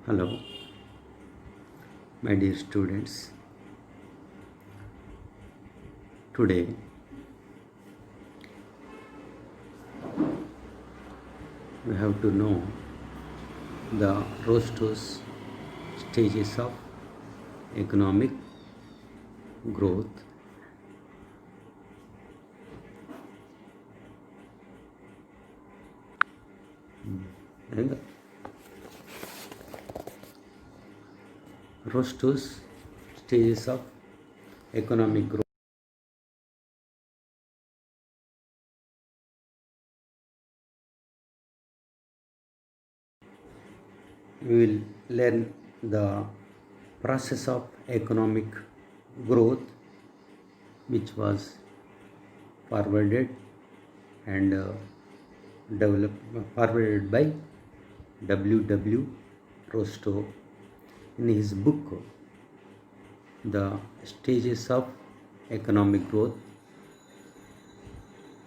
Hello, my dear students. Today we have to know the ROSTOW's stages of economic growth. And ROSTOW's stages of economic growth. We will learn the process of economic growth, which was forwarded and forwarded by W.W.Rostow in his book The Stages of Economic Growth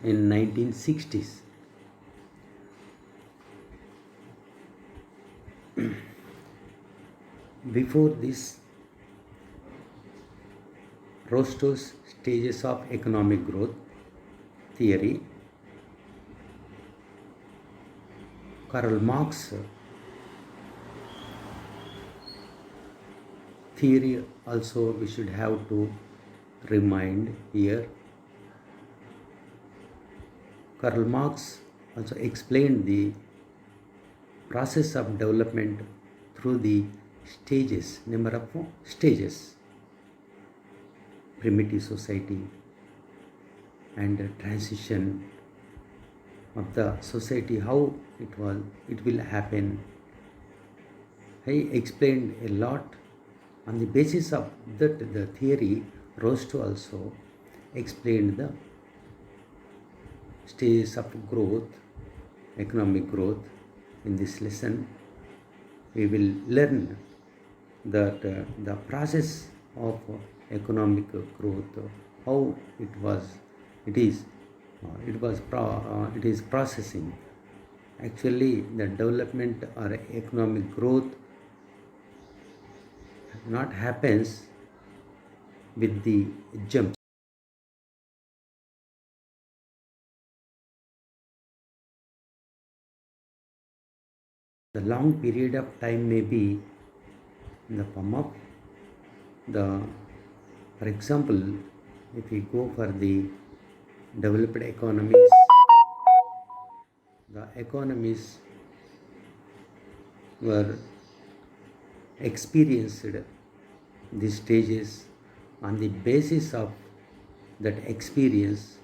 in 1960s. Before this, Rostow's stages of economic growth theory, Karl Marx theory also we should have to remind here. Karl Marx also explained the process of development through the stages, number of stages, primitive society and transition of the society, how it will happen. I explained a lot. On the basis of that, the theory, Rostow also explained the stages of growth, economic growth. In this lesson, we will learn that the process of economic growth, how it is processing. Actually, the development or economic growth not happens with the jumps. The long period of time may be in the form of for example, if we go for the developed economies, the economies were experienced these stages. On the basis of that experience,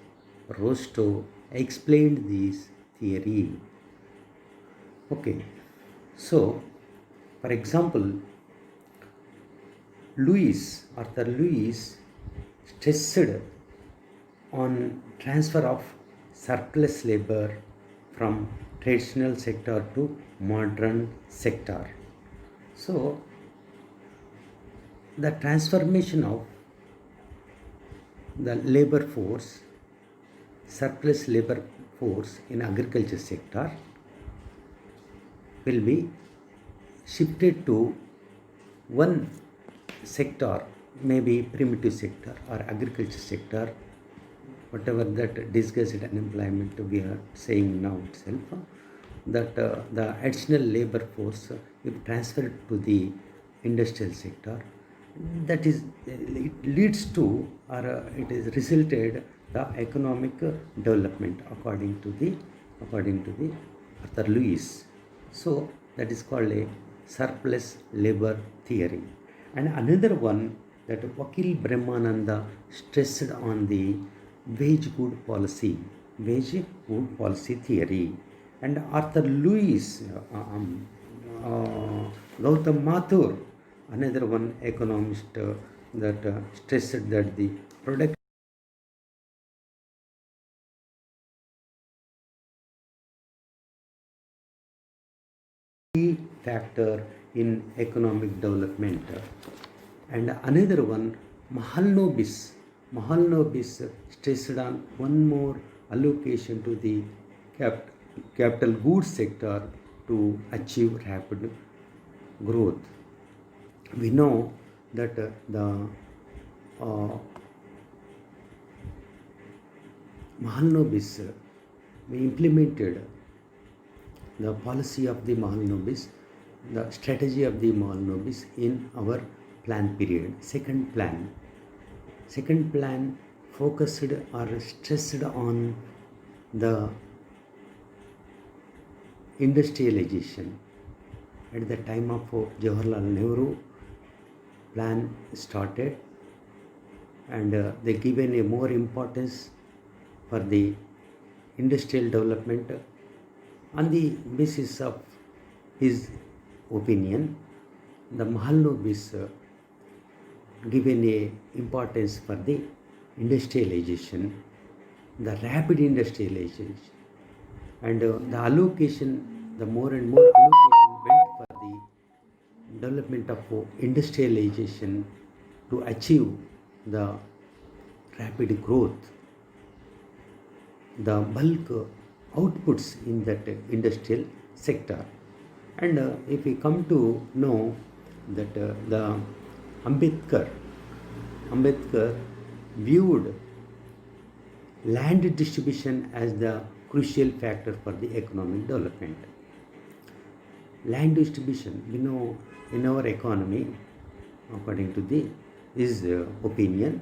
Rostow explained this theory. Okay, so for example, Arthur Lewis stressed on transfer of surplus labor from traditional sector to modern sector. So the transformation of the labor force, surplus labor force in agriculture sector will be shifted to one sector, maybe primitive sector or agriculture sector, whatever that disguised unemployment we are saying now itself, that the additional labor force if transferred to the industrial sector, that is, it leads to, or it is resulted the economic development according to the Arthur Lewis. So that is called a surplus labor theory. And another one, that Vakil Brahmananda stressed on the wage good policy theory. And Arthur Lewis, Gautam Mathur, another one economist, that stressed that the product key factor in economic development. And another one, Mahalanobis stressed on one more allocation to the capital goods sector to achieve growth. We know that the uh, Mahalanobis, we implemented the policy of the Mahalanobis, the strategy of the Mahalanobis in our plan period. Second plan focused or stressed on the industrialization. At the time of Jawaharlal Nehru, plan started, and they given a more importance for the industrial development. On the basis of his opinion, the Mahalanobis given a importance for the industrialization, the rapid industrialization, and the allocation, the more and more allocation went for the development of industrialization to achieve the rapid growth, the bulk outputs in that industrial sector. And if we come to know that the Ambedkar viewed land distribution as the crucial factor for the economic development. Land distribution, we know in our economy, according to his opinion,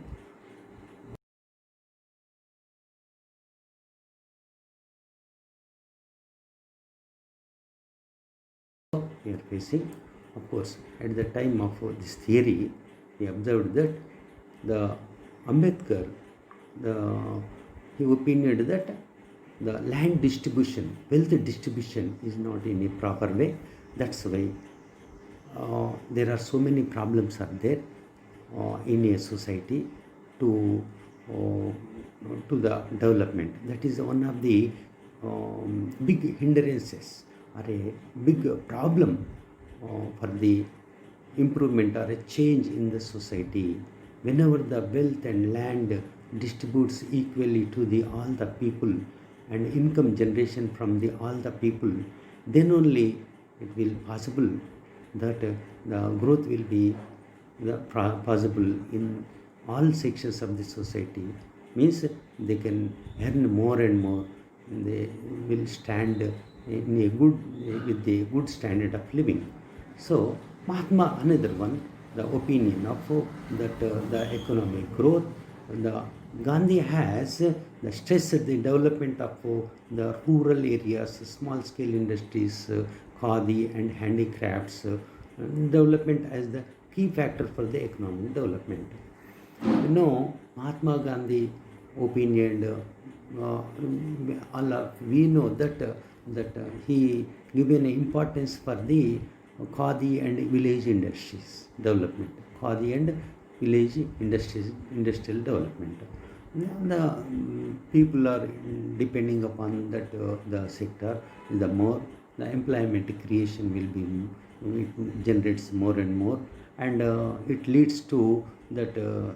we are facing. Of course, at the time of this theory, he observed that the Ambedkar, he opined that the land distribution, wealth distribution is not in a proper way. That's why there are so many problems are there in a society to the development. That is one of the big hindrances or a big problem for the improvement or a change in the society. Whenever the wealth and land distributes equally to all the people and income generation from all the people, then only it will possible that the growth will be possible in all sections of the society. Means they can earn more and more. They will stand in a with a good standard of living. So Mahatma, another one, the opinion of that the economic growth, the Gandhi has the stress the development of the rural areas, small scale industries, khadi and handicrafts development as the key factor for the economic development. You know, Mahatma Gandhi opinion, we know that he given importance for the khadi and village industries development, khadi and village industries, industrial development. The people are depending upon that the sector. The more the employment creation will be, it generates more and more, and it leads to that the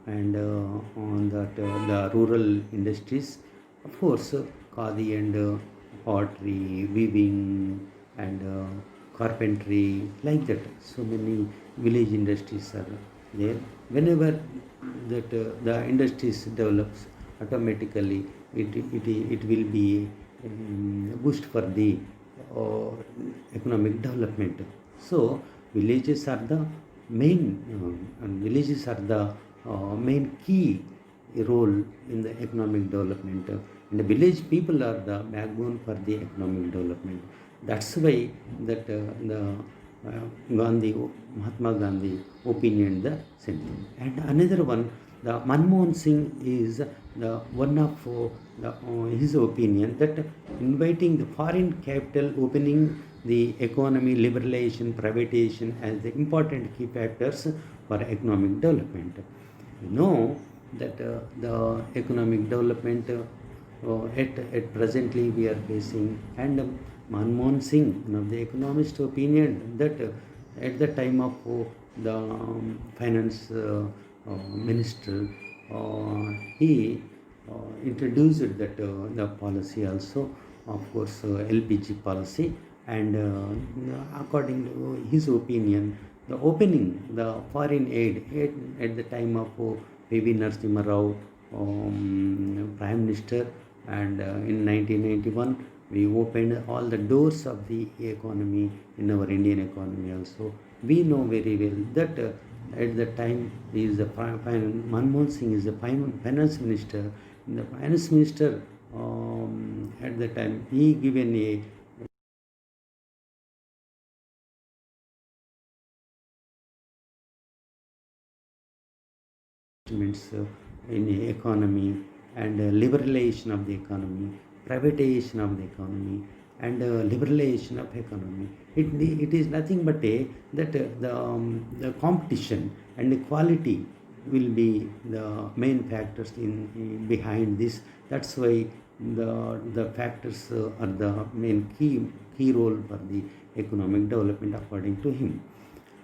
and on that the rural industries, of course, khadi and pottery, weaving, and carpentry, like that. So many village industries are there. Whenever that the industries develops, automatically it will be boost for the uh, economic development. So villages are the main and villages are the main key role in the economic development, and the village people are the backbone for the economic development. That's why that the Mahatma Gandhi opinion the same thing. And another one, the Manmohan Singh is the one of his opinion that inviting the foreign capital, opening the economy, liberalization, privatization as the important key factors for economic development. We know that the economic development at presently we are facing, and Manmohan Singh, one of the economist opinion that at the time of the finance minister he introduced that the policy also, of course, LPG policy, and according to his opinion, the opening the foreign aid at the time of P.V. Narasimha Rao, Prime Minister, and in 1991 we opened all the doors of the economy in our Indian economy also. We know very well that at the time he is the Manmohan Singh is the finance minister. The finance minister at the time he given a investments in the economy, and liberalization of the economy, privatization of the economy, and liberalization of economy. It is nothing but that the competition and the quality will be the main factors in behind this. That's why the factors are the main key role for the economic development according to him.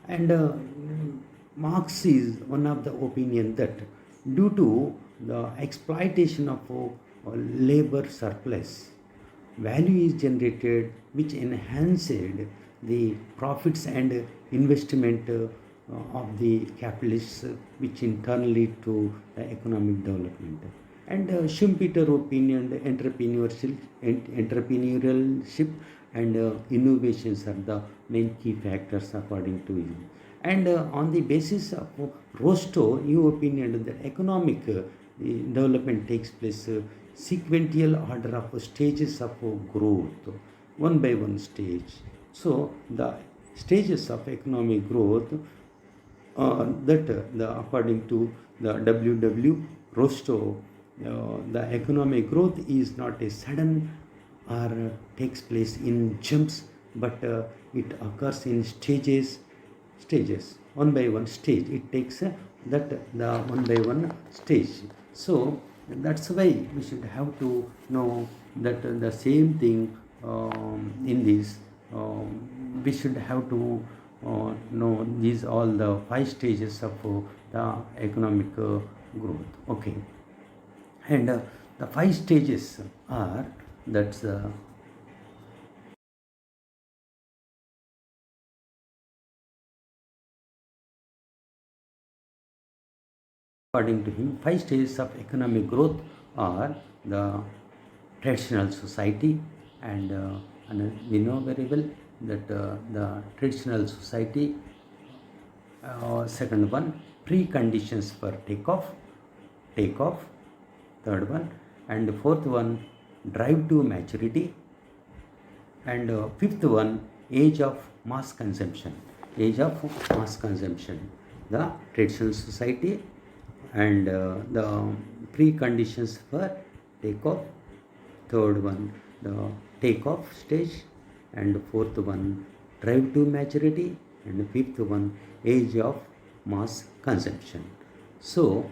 And Marx is one of the opinion that due to the exploitation of labor surplus, value is generated which enhanced the profits and investment of the capitalists, which in turn lead to the economic development. And Schumpeter opinion, entrepreneurship and innovations are the main key factors according to him. And on the basis of Rostow, new opinion that economic development takes place sequential order of stages of growth, one by one stage. So the stages of economic growth that according to the W.W.Rostow, the economic growth is not a sudden or takes place in jumps, but it occurs in stages, one by one stage. It takes that the one by one stage. So that's why we should have to know that the same thing in this. We should have to know these all the 5 stages of the economic growth. Okay, and the 5 stages are that's according to him, 5 stages of economic growth are the traditional society, and we know very well that the traditional society, second one, preconditions for takeoff, third one, and fourth one, drive to maturity, and fifth one, age of mass consumption. The traditional society, and the preconditions for takeoff, third one, the takeoff stage, and fourth one, drive to maturity, and fifth one, age of mass consumption. So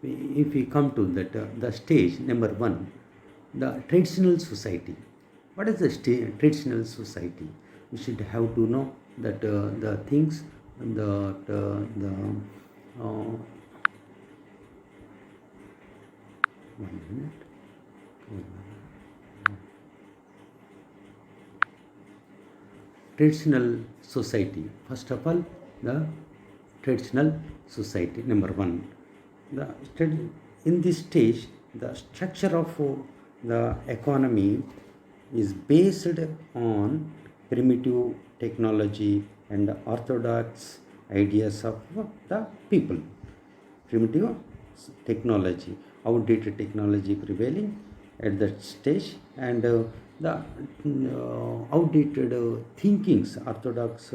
if we come to that the stage number one, the traditional society. What is the traditional society? We should have to know that the things, the one minute. Traditional society. First of all, the traditional society number one. In this stage, the structure of the economy is based on primitive technology and orthodox ideas of the people. Primitive technology, outdated technology prevailing at that stage, and the outdated thinkings, orthodox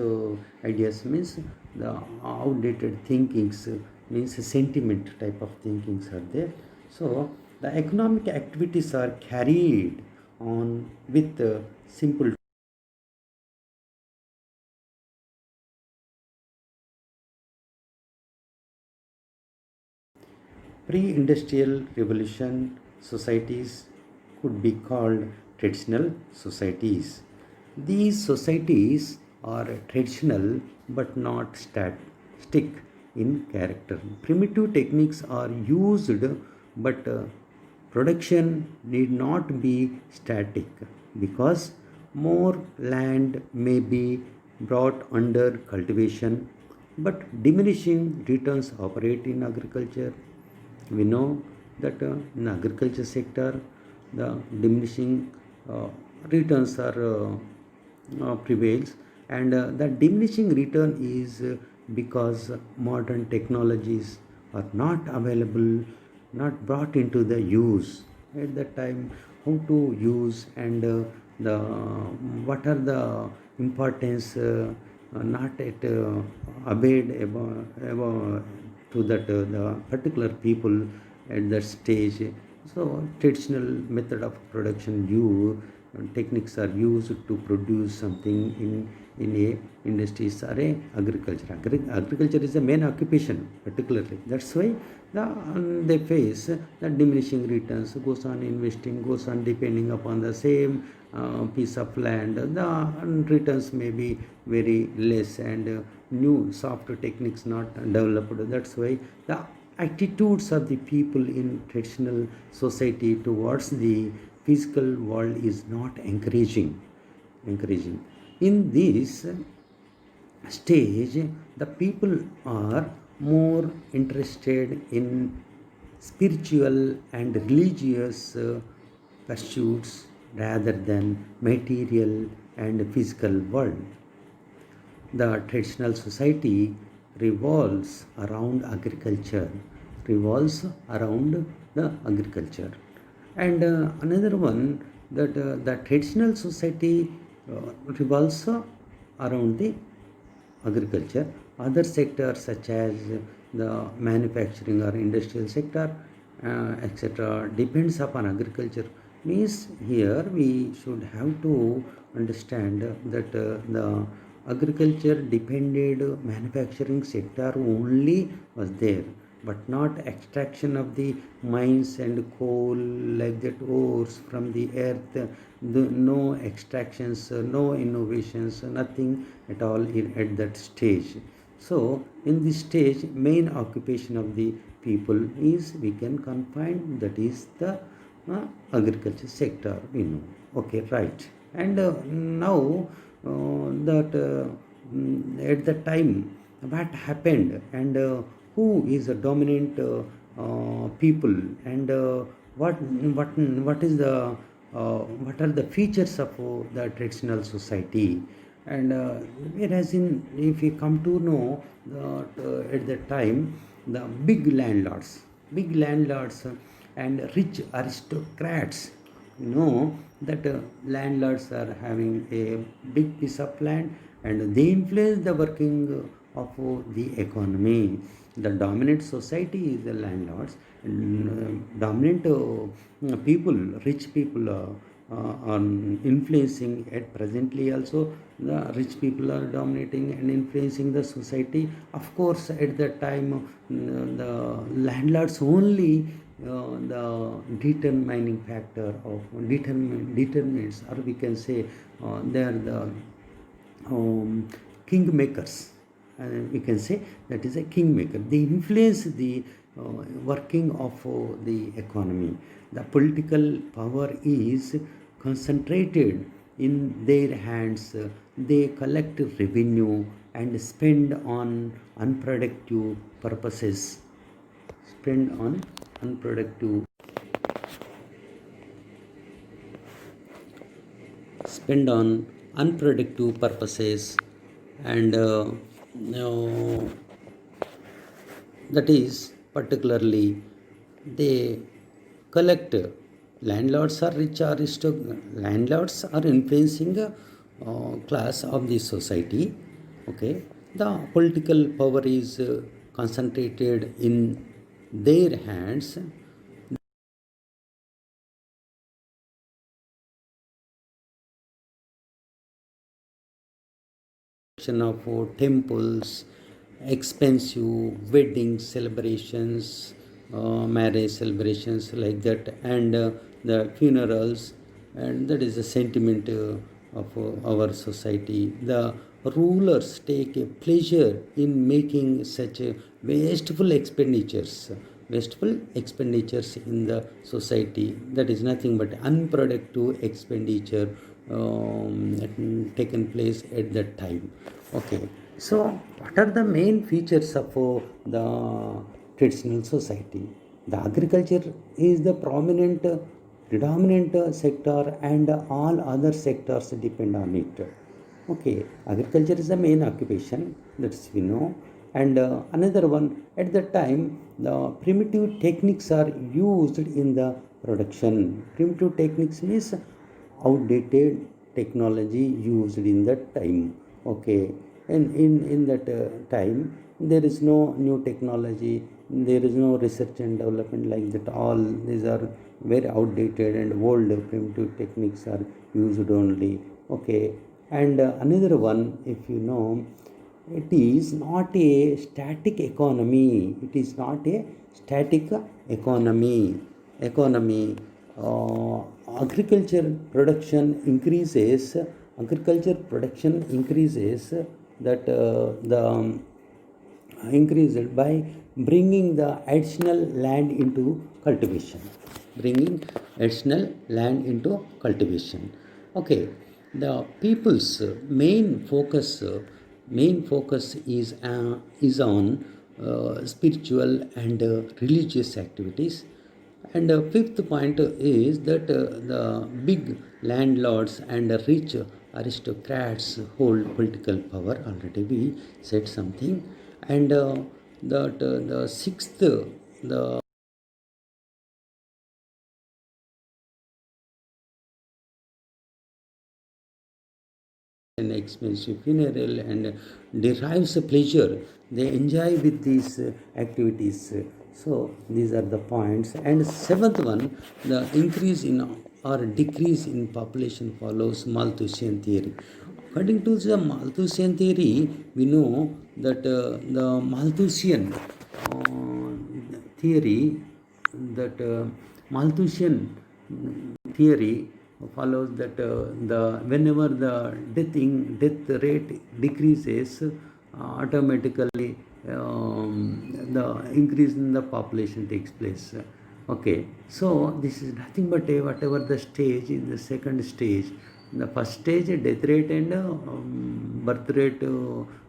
ideas means the outdated thinkings means sentiment type of thinkings are there. So the economic activities are carried on with simple pre-industrial revolution societies could be called traditional societies. These societies are traditional but not stick. in character. Primitive techniques are used, but production need not be static because more land may be brought under cultivation, but diminishing returns operate in agriculture. We know that in agriculture sector, the diminishing returns are prevails, and that diminishing return is because modern technologies are not available, not brought into the use at that time. How to use, and the what are the importance, not at obeyed about to that the particular people at that stage. So traditional method of production techniques are used to produce something in a industries or a agriculture. Agriculture is the main occupation particularly. That's why they face the diminishing returns, goes on investing, goes on depending upon the same piece of land. The returns may be very less, and new soft techniques not developed. That's why the attitudes of the people in traditional society towards the physical world is not encouraging. In this stage, the people are more interested in spiritual and religious pursuits rather than material and physical world. The traditional society revolves around agriculture, revolves around the agriculture. And another one, that the traditional society revolves around the agriculture. Other sectors such as the manufacturing or industrial sector, etc., depends upon agriculture. Means here we should have to understand that the agriculture depended manufacturing sector only was there, but not extraction of the mines and coal like that ores from the earth. No extractions, no innovations, nothing at all at that stage. So in this stage, main occupation of the people is, we can confine, that is the agriculture sector, we know. Okay, right. And now that at the time what happened, and who is a dominant people, and what is the what are the features of the traditional society. And whereas in, if we come to know that at that time, the big landlords and rich aristocrats, know that landlords are having a big piece of land, and they influence the working of the economy. The dominant society is the landlords, and dominant people, rich people are influencing at presently also. The rich people are dominating and influencing the society. Of course, at that time, the landlords only the determining factor of determines, or we can say they are the kingmakers. We can say that is a kingmaker. They influence the working of the economy. The political power is concentrated in their hands. They collect revenue and spend on unproductive purposes. Spend on unproductive spend on unproductive purposes, and that is particularly they collect. Landlords are rich landlords are influencing the class of the society. Okay, the political power is concentrated in their hands. Of temples, expensive wedding celebrations, marriage celebrations like that, and the funerals, and that is the sentiment of our society. The rulers take a pleasure in making such a wasteful expenditures in the society. That is nothing but unproductive expenditure taken place at that time. Okay, so what are the main features of the traditional society? The agriculture is the predominant sector, and all other sectors depend on it. Okay, agriculture is the main occupation, that's we know. And another one, at that time, the primitive techniques are used in the production. Primitive techniques means outdated technology used in that time. Okay, and in that time, there is no new technology, there is no research and development like that. All these are very outdated and old primitive techniques are used only. Okay, and another one, if you know, it is not a static economy. It is not a static economy. Economy. Uh, agriculture production increases. Agriculture production increases that the increased by bringing the additional land into cultivation. Bringing additional land into cultivation. Okay, the people's main focus is on spiritual and religious activities. And fifth point is that the big landlords and rich aristocrats hold political power. Already we said something. And that the sixth, the an expensive funeral and derives a pleasure they enjoy with these activities. So these are the points. And seventh one, the increase in or decrease in population follows Malthusian theory. According to the Malthusian theory, we know that the Malthusian theory, that Malthusian theory follows that the whenever the death rate decreases, automatically the increase in the population takes place. Okay, so this is nothing but whatever the stage in the second stage. The first stage, death rate and birth rate,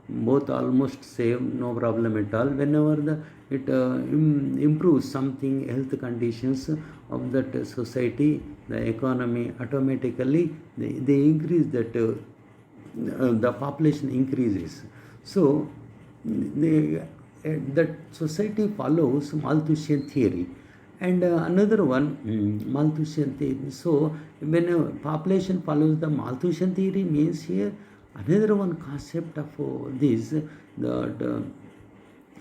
both almost same, no problem at all. Whenever it improves something, health conditions of that society, the economy, automatically they increase that the population increases. So that society follows Malthusian theory. And another one, Malthusian theory. So when a population follows the Malthusian theory, means here another one concept of this, that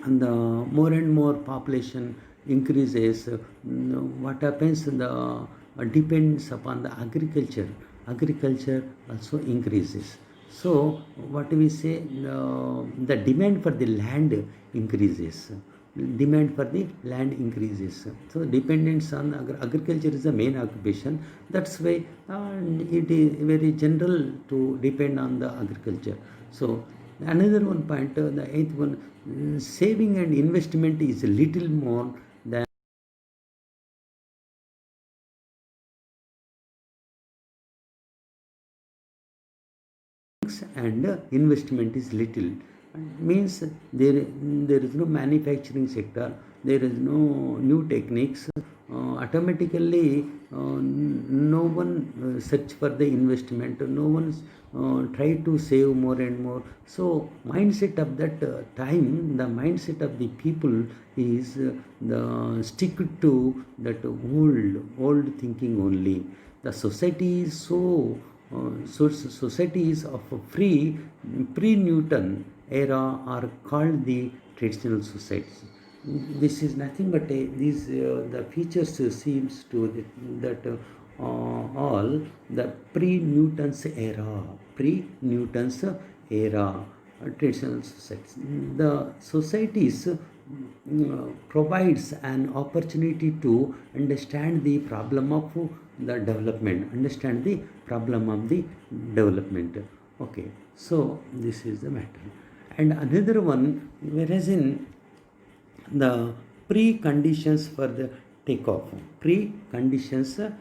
and the more and more population increases, what happens, the depends upon the agriculture also increases. So what we say, the demand for the land increases. So dependence on agriculture is the main occupation. That's why it is very general to depend on the agriculture. So another one point, the eighth one, saving and investment is a little more than and investment is little. Means there is no manufacturing sector, there is no new techniques. Automatically no one search for the investment, no one try to save more and more. So mindset of that time, the mindset of the people is the stick to that old thinking only. The society is societies of a pre-Newton era are called the traditional societies. This is nothing but these the features seems to that all the pre-Newton's era traditional societies. The societies provides an opportunity to understand the problem of the development. Okay, so this is the matter. And another one, whereas in the preconditions for the takeoff, preconditions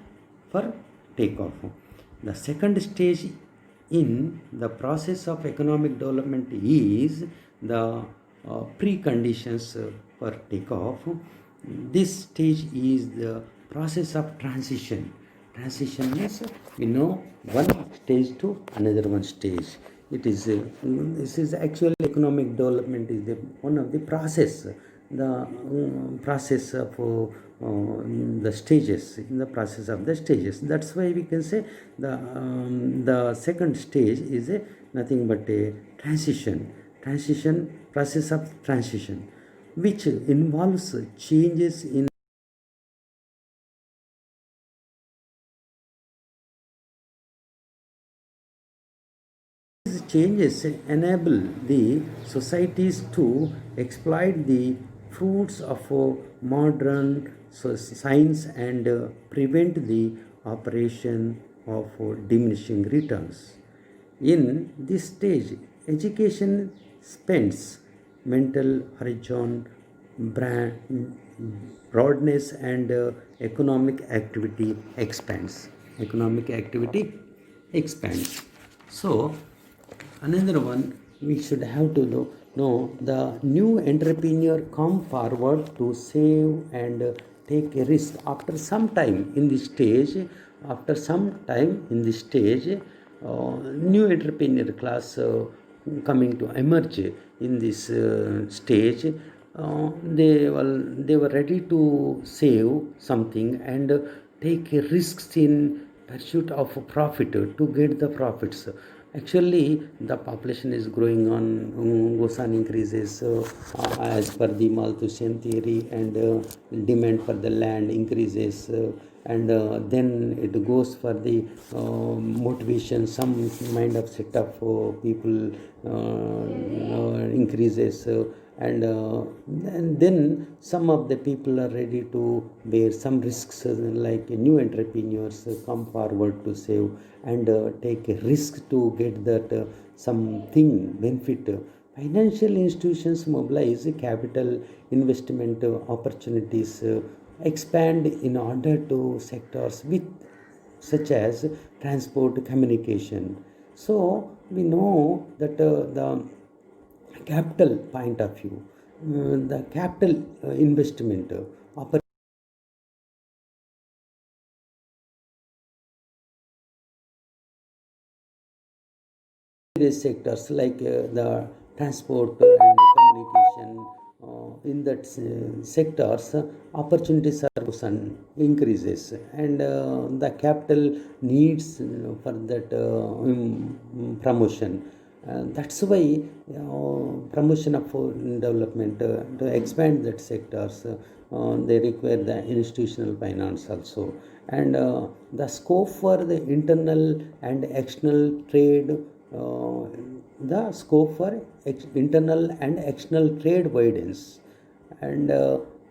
for takeoff. The second stage in the process of economic development is the preconditions for takeoff. This stage is the process of transition. Transition means we know one stage to another one stage. It is this is actual economic development is the one of the process, the process of the stages, in the process of the stages. That's why we can say the second stage is a nothing but a transition process of transition, which involves changes in these changes enable the societies to exploit the fruits of modern science and prevent the operation of diminishing returns. In this stage, education spends mental horizon, broadness, and economic activity expands. Economic activity expands. So, another one we should have to know the new entrepreneur come forward to save and take a risk after some time in this stage. After some time in this stage, new entrepreneur class coming to emerge in this stage. They were ready to save something and take risks in pursuit of profit to get the profits. Actually, the population is growing on, goes on increases as per the Malthusian theory, and demand for the land increases, and then it goes for the motivation, some mind of set of people increases. And then some of the people are ready to bear some risks, like new entrepreneurs come forward to save and take a risk to get that something benefit. Financial institutions mobilize capital investment opportunities, expand in order to sectors with such as transport, communication. So we know that the capital point of view, the capital investment various sectors like the transport and communication. In that sectors, opportunities are increases, and the capital needs for that promotion. That's why promotion of development to expand that sectors, they require the institutional finance also, and the scope for the internal and external trade. The scope for internal and external trade widens, and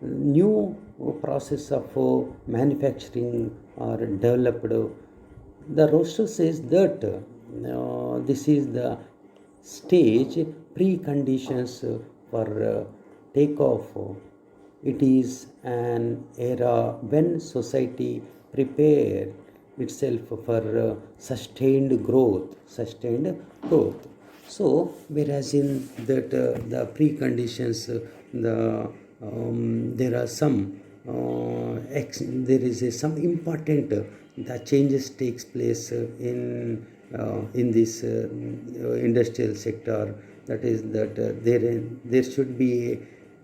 new process of manufacturing are developed. The roster says that this is the stage preconditions for takeoff. It is an era when society prepare itself for sustained growth. So, whereas in that the preconditions, there are some there is some important the changes takes place in this industrial sector. That is that there should be a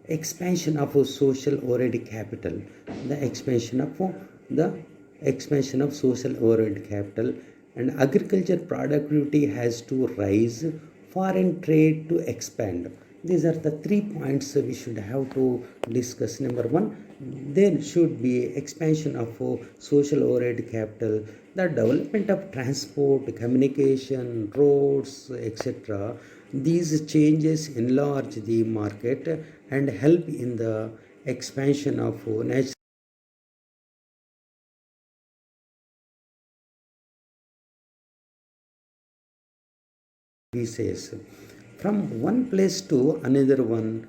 expansion of a social overhead capital, the the expansion of social overhead capital, and agriculture productivity has to rise, foreign trade to expand. These are the 3 points we should have to discuss. Number one, there should be expansion of social overhead capital, the development of transport, communication, roads, etc. These changes enlarge the market and help in the expansion of natural he says. From one place to another one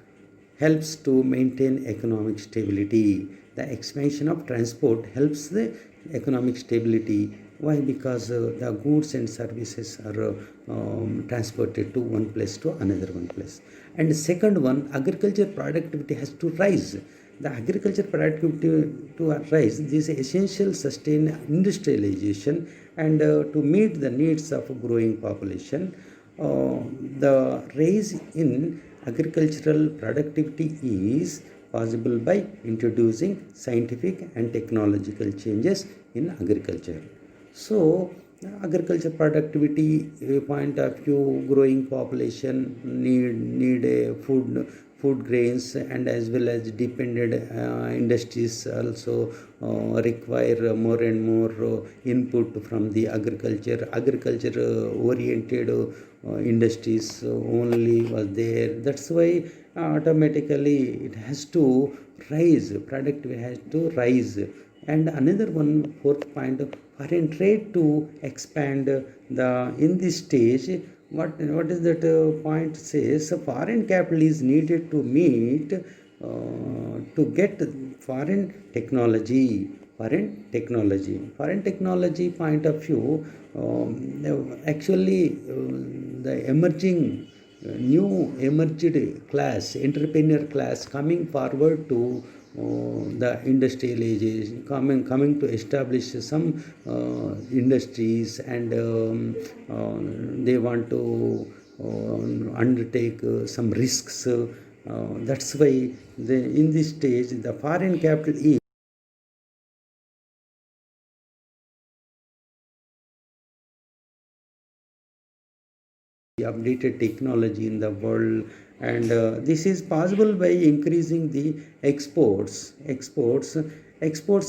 helps to maintain economic stability. The expansion of transport helps the economic stability. Why? Because the goods and services are transported to one place to another one place. And the second one, agriculture productivity has to rise. The agriculture productivity to rise, this is essential sustain industrialization and to meet the needs of a growing population. The rise in agricultural productivity is possible by introducing scientific and technological changes in agriculture. So, agriculture productivity point of view, growing population need a food grains, and as well as dependent industries also require more and more input from the agriculture oriented industries only was there. That's why automatically it has to rise, productivity has to rise. And another one, fourth point, foreign trade to expand the in this stage. What is that point says? Foreign capital is needed to meet to get foreign technology. Foreign technology point of view. Actually, the emerging new emerged class, entrepreneur class coming forward to the industrialization, coming to establish some industries, and they want to undertake some risks. That's why in this stage the foreign capital is updated technology in the world, and this is possible by increasing the exports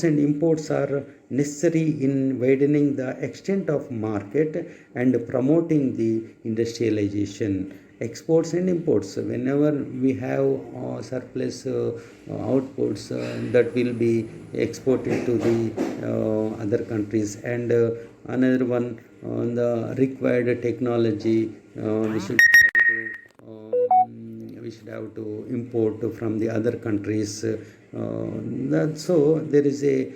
and imports are necessary in widening the extent of market and promoting the industrialization. Exports and imports, whenever we have surplus outputs, that will be exported to the other countries. And another one, the required technology, we should have to import from the other countries. So there is a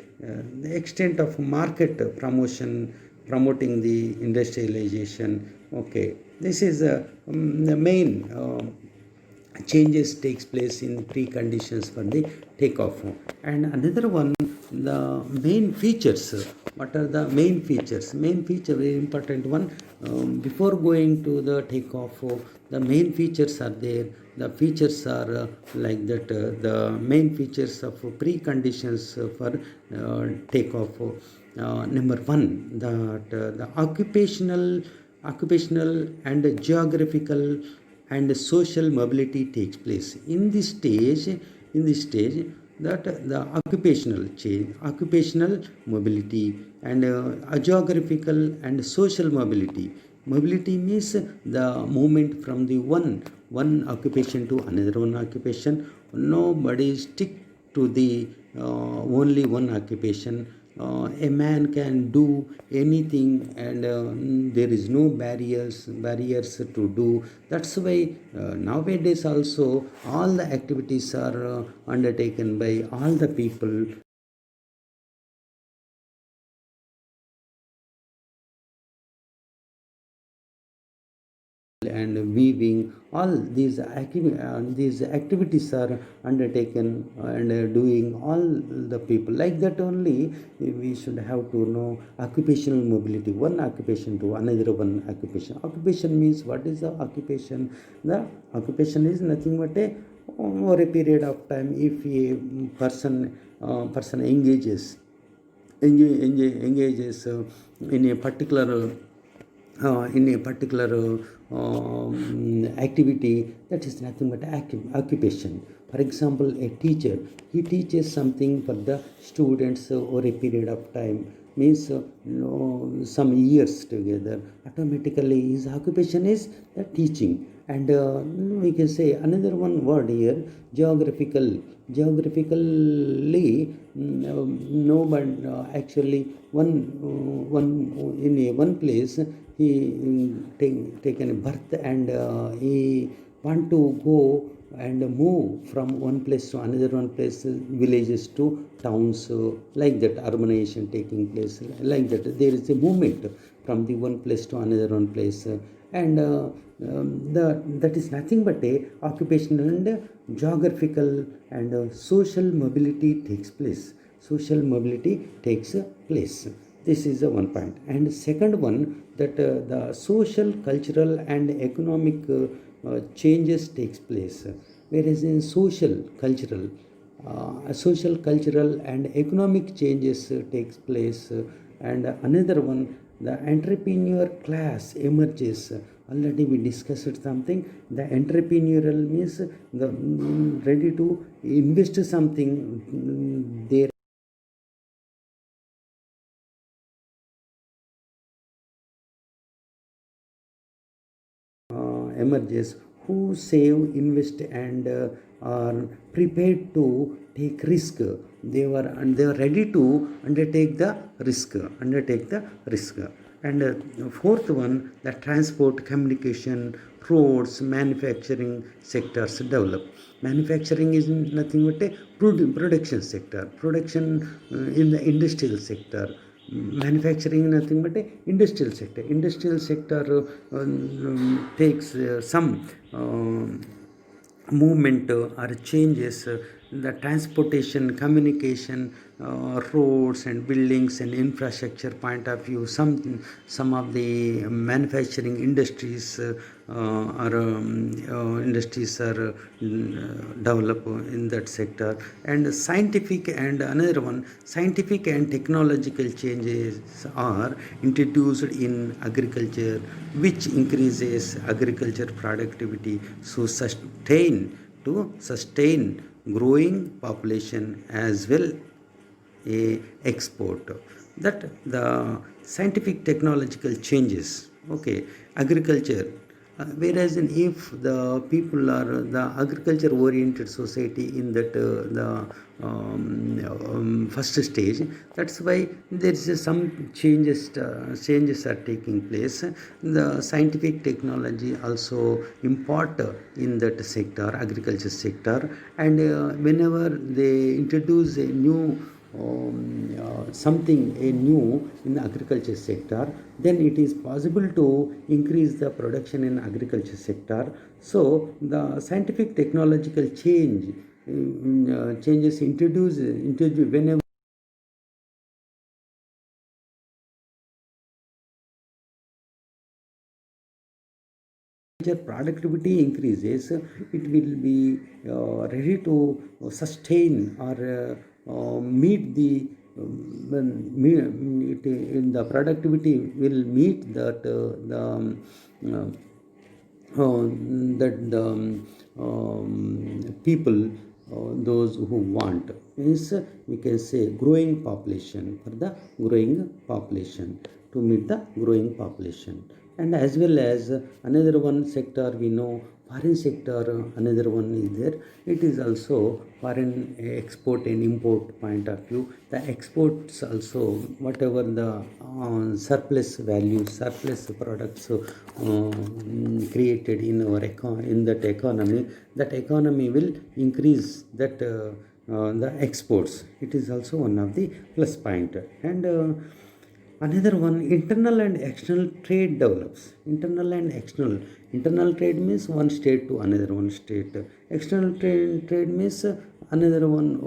extent of market promoting the industrialization. Okay, this is the main changes takes place in preconditions for the takeoff. And another one, the main features. What are the main features? Main feature, very important one. Before going to the takeoff, the main features are there. The features are like that. The main features of preconditions for takeoff. Number one, that the occupational and geographical and social mobility takes place in this stage. That the occupational mobility and geographical and social mobility means the movement from the one occupation to another one occupation. Nobody stick to the only one occupation. A man can do anything, and there is no barriers to do. That's why nowadays also all the activities are undertaken by all the people. And weaving, all these activities are undertaken and doing all the people like that. Only we should have to know occupational mobility, one occupation to another one occupation means, what is the occupation? The occupation is nothing but a over a period of time. If a person engages in a particular activity, that is nothing but occupation. For example, a teacher, he teaches something for the students over a period of time, means some years together. Automatically his occupation is the teaching. And we can say another one word here, geographically. No, but actually one in a one place he taken a birth, and he want to go and move from one place to another one place, villages to towns, like that urbanization taking place, like that there is a movement from the one place to another one place, and that is nothing but a occupational and geographical and social mobility takes place. Social mobility takes place. This is the one point. And second one, that the social, cultural and economic changes takes place. Whereas in social, cultural and economic changes takes place. And another one, the entrepreneur class emerges. Already we discussed something. The entrepreneurial means the ready to invest something, there emerges, who save, invest and are prepared to take risk. They are ready to undertake the risk. And fourth one, the transport, communication, roads, manufacturing sectors develop. Manufacturing is nothing but a production sector. Production in the industrial sector. Manufacturing nothing but a industrial sector. Industrial sector takes some movement or changes, the transportation, communication, roads and buildings and infrastructure point of view. Some of the manufacturing industries are develop in that sector. And scientific, and another one, scientific and technological changes are introduced in agriculture, which increases agriculture productivity, so sustain growing population as well a export. That the scientific technological changes, okay, agriculture. Whereas if the people are the agriculture oriented society in that first stage, that's why there is some changes are taking place. The scientific technology also import in that sector, agriculture sector. And whenever they introduce a new something a new in the agriculture sector, then it is possible to increase the production in agriculture sector. So the scientific technological changes introduce whenever productivity increases, it will be ready to sustain or meet the in the productivity will meet that uh, that the people, those who want, means we can say growing population, for the growing population, to meet the growing population. And as well as another one sector we know, foreign sector, another one is there. It is also foreign export and import point of view. The exports also, whatever the surplus value, surplus products created in our in that economy, that economy will increase that the exports. It is also one of the plus point. And another one, internal and external trade develops. Internal trade means one state to another one state. External trade means another one,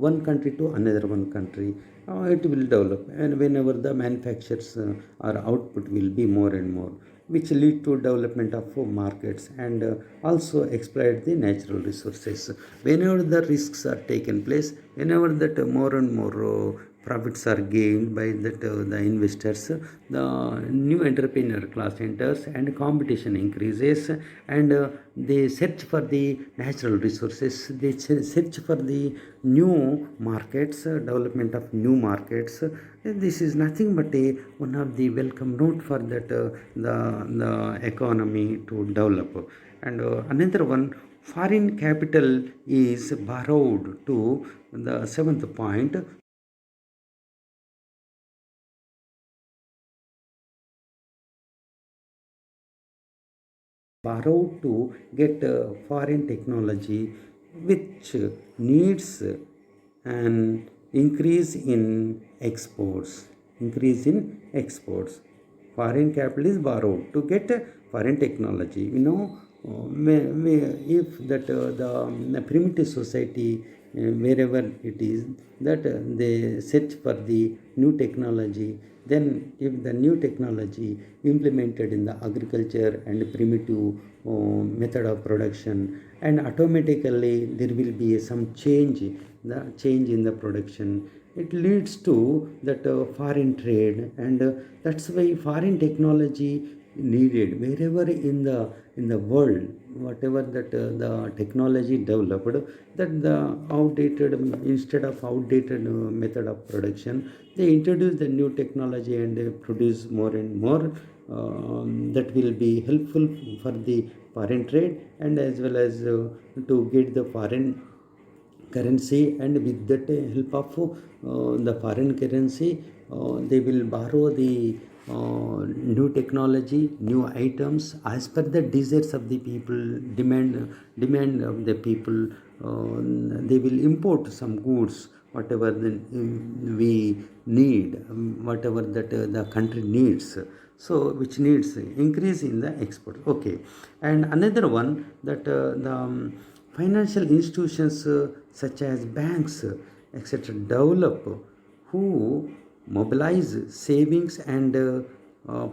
one country to another one country. It will develop, and whenever the manufacturers or output will be more and more, which lead to development of markets, and also exploit the natural resources. Whenever the risks are taken place, whenever that more and more profits are gained by that the investors, the new entrepreneur class enters and competition increases. And they search for the natural resources, they search for the new markets, development of new markets. This is nothing but a one of the welcome note for that the economy to develop. And another one, foreign capital is borrowed to the seventh point. borrowed to get foreign technology, which needs an increase in exports. Increase in exports. Foreign capital is borrowed to get foreign technology. If that the primitive society, wherever it is, that they search for the new technology, then if the new technology implemented in the agriculture and primitive method of production, and automatically there will be some change, the change in the production, it leads to that foreign trade. And that's why foreign technology needed wherever in the world, whatever that the technology developed, that the outdated, instead of outdated method of production, they introduce the new technology and produce more and more, that will be helpful for the foreign trade, and as well as to get the foreign currency. And with that help of the foreign currency, they will borrow the new technology, new items as per the desires of the people, demand of the people. They will import some goods, whatever we need, whatever that the country needs, so which needs increase in the export. Okay. And another one, that the financial institutions such as banks, etc., develop, who mobilize savings and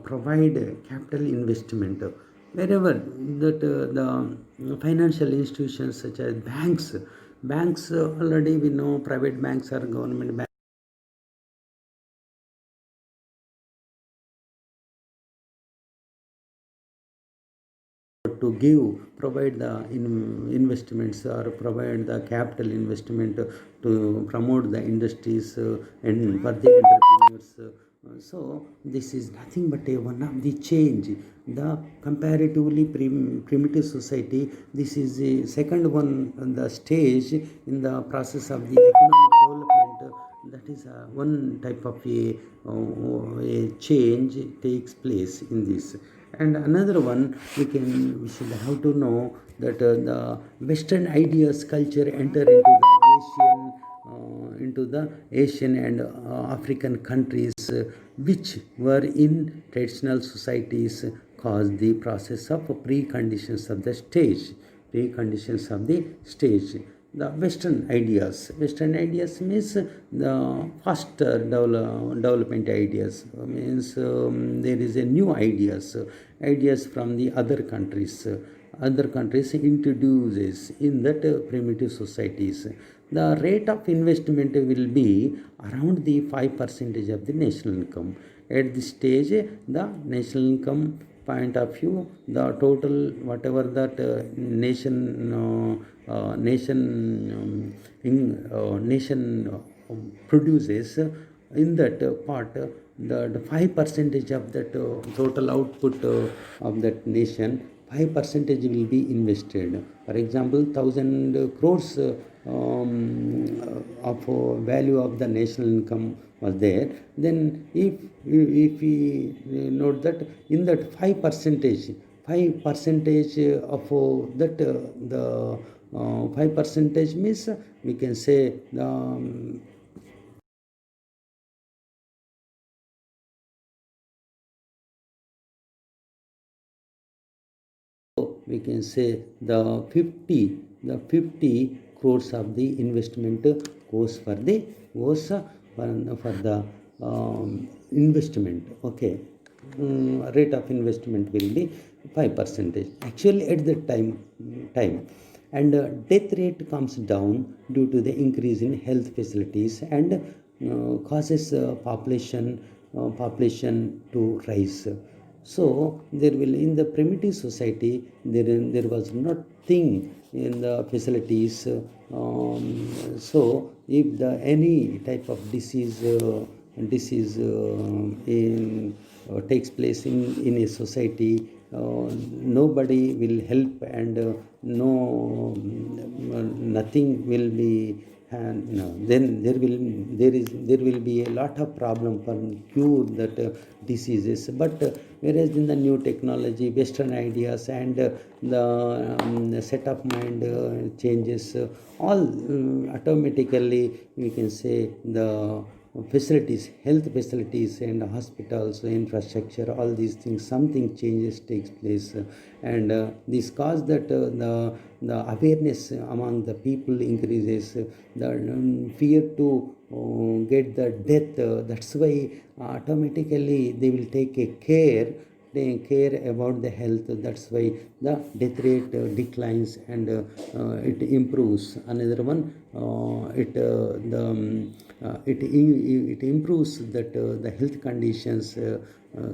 provide capital investment. Wherever that the financial institutions such as banks, already we know private banks or government banks to provide the investments, or provide the capital investment to promote the industries and for the entrepreneurs. So this is nothing but a one of the change. The comparatively primitive society, this is the second one, the stage in the process of the economic development. That is one type of a change takes place in this. And another one, we should have to know that the Western ideas culture enter into the Asian and African countries, which were in traditional societies, caused the process of preconditions of the stage. The Western ideas means the faster development ideas, means there is a new ideas from the other countries introduces in that primitive societies. The rate of investment will be around the 5% of the national income. At this stage, the national income point of view, the total whatever that nation produces, in that part, the 5% of that total output of that nation, 5% will be invested. For example, 1,000 crores of value of the national income was there. Then if we note that in that 5% of that the 5% means, we can say the we can say the 50 crores of the investment goes for the investment. Okay. Rate of investment will be 5% actually at that time. And death rate comes down due to the increase in health facilities, and causes population to rise. So there will, in the primitive society, there was nothing in the facilities. So if the any type of disease takes place in a society, nobody will help, and no nothing will be. And no, then there will be a lot of problem for cure that diseases. But whereas in the new technology, Western ideas and the set of mind changes, all automatically we can say the facilities, health facilities and hospitals, infrastructure, all these things, something changes takes place, and this cause that the awareness among the people increases, the fear to get the death. That's why automatically they will take a care. They care about the health. That's why the death rate declines and it improves. Another one, it improves that the health conditions.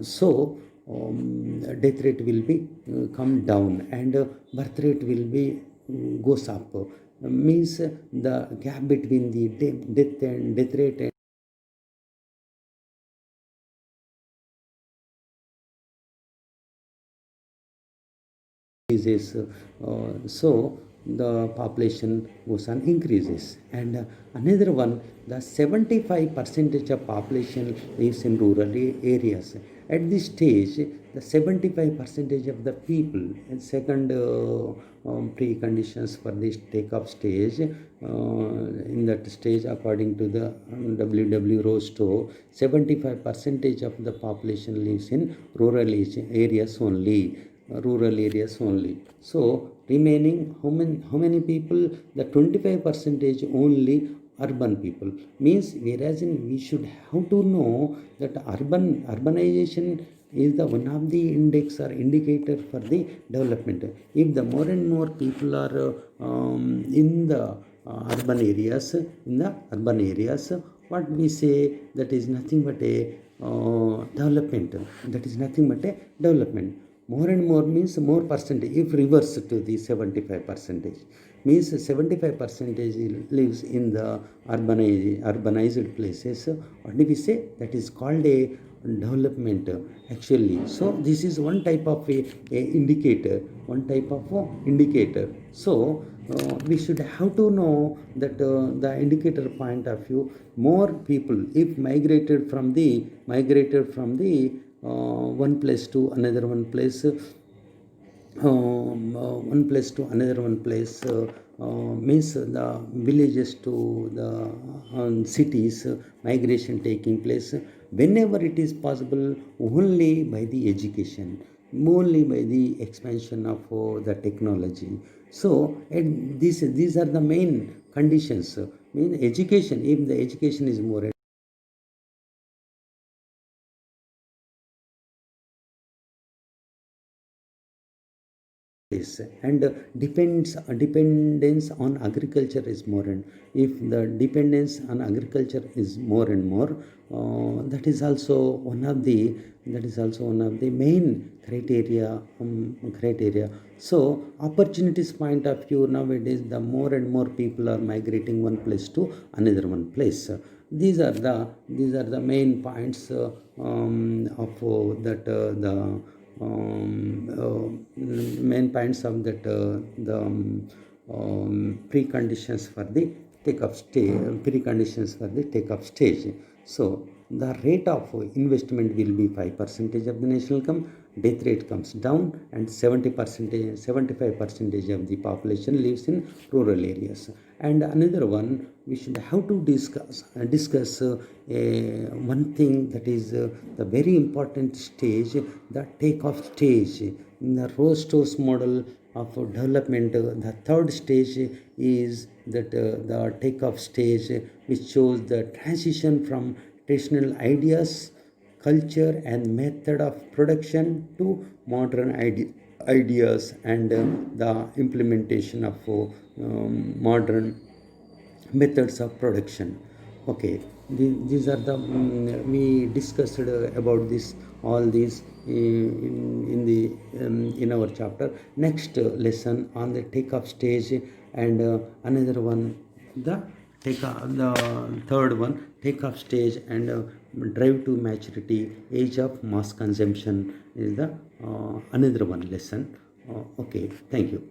So death rate will be come down, and birth rate will be goes up. Means the gap between the death rate and increases, so the population goes on increases. And another one, the 75 percentage of population lives in rural areas. At this stage, the 75 percentage of the people, and second preconditions for this take-off stage, in that stage according to the W.W.Rostow, 75 percentage of the population lives in rural areas only, rural areas only. So remaining how many people? The 25 percentage only urban people. Means whereas we should have to know that urbanization is the one of the index or indicator for the development. If the more and more people are in the urban areas, what we say, that is nothing but a development. That is nothing but a development. More and more means more percentage. If reverse to the 75 percentage, means 75 percentage lives in the urbanized places. What do we say? That is called a development actually. So this is one type of a indicator, one type of indicator. So we should have to know that the indicator point of view, more people if migrated from the one place to another one place, one place to another one place, means the villages to the cities, migration taking place whenever it is possible, only by the education, only by the expansion of the technology. So and these are the main conditions. Mean education, if the education is more is, and dependence on agriculture is more, and if the dependence on agriculture is more and more, that is also one of the main criteria. So opportunities point of view, nowadays the more and more people are migrating one place to another one place. These are the main points of that the main points of that the preconditions for the take-up stage. So the rate of investment will be 5% of the national income. Death rate comes down, and 75 percentage of the population lives in rural areas. And another one, we should have to discuss one thing, that is the very important stage, the take-off stage. In the ROSTOW model of development, the third stage is that the take-off stage, which shows the transition from traditional ideas, culture and method of production to modern ideas, and the implementation of modern methods of production. Okay, these are the we discussed about this, all these in our chapter. Next lesson on the take-off stage, and another one, the the third one, take-off stage and drive to maturity, age of mass consumption, is the another one lesson. Okay, thank you.